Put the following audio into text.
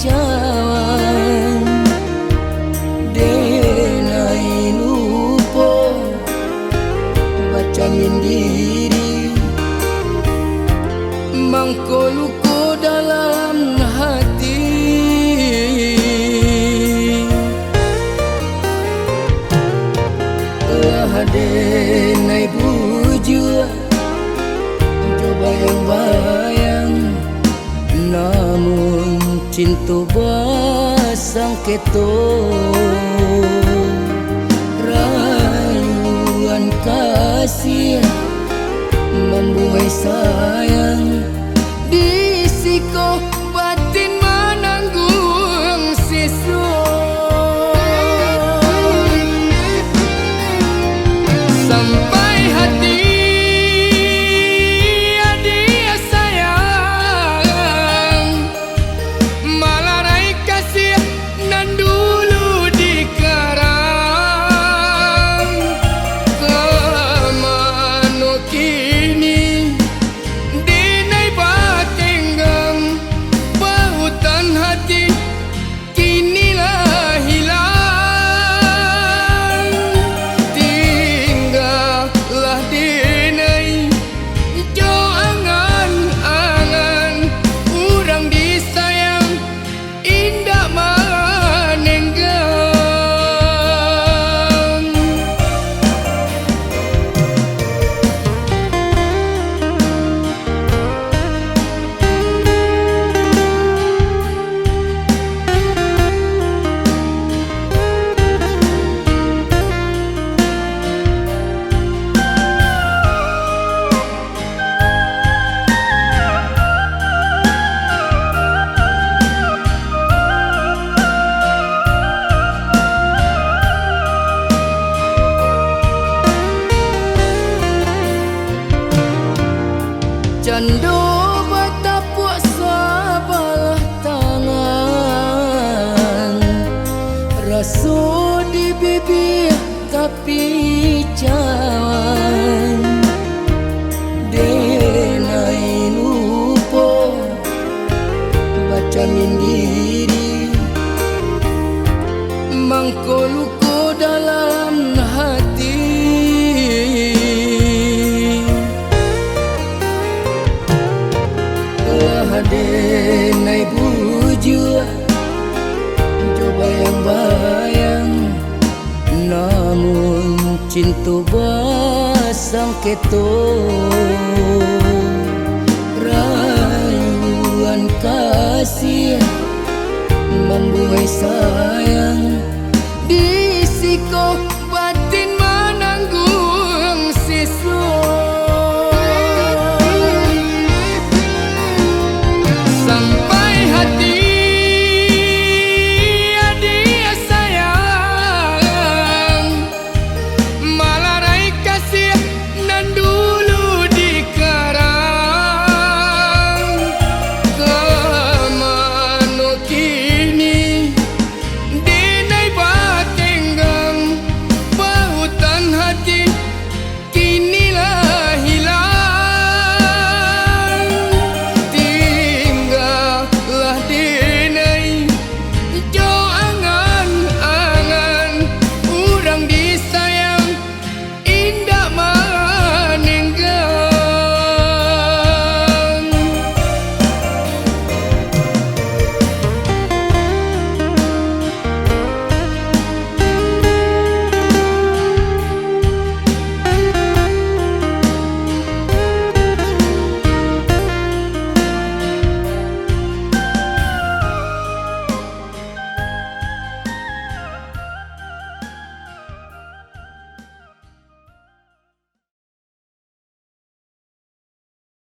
cawan denai lupo baca mindiri mangko luko dalam hati denai bujua coba yang bayang namun cinta basang keto rayuan kasih membuai sayang disiko batin menanggung siswa sampai hati dia sayang malarai kasih nan dulu dikarang kemana kini dinai batenggam pautan hati kinilah hilang denai jo angan-angan urang disayang indah manenggang Cando batapuk sabalah tangan raso di bibir tapi cawan denai lupo baca mindiri mangko luko dalam hati denai bujua coba yang bayang namun cinta basang keto rayuan kasih membuai sayang disiko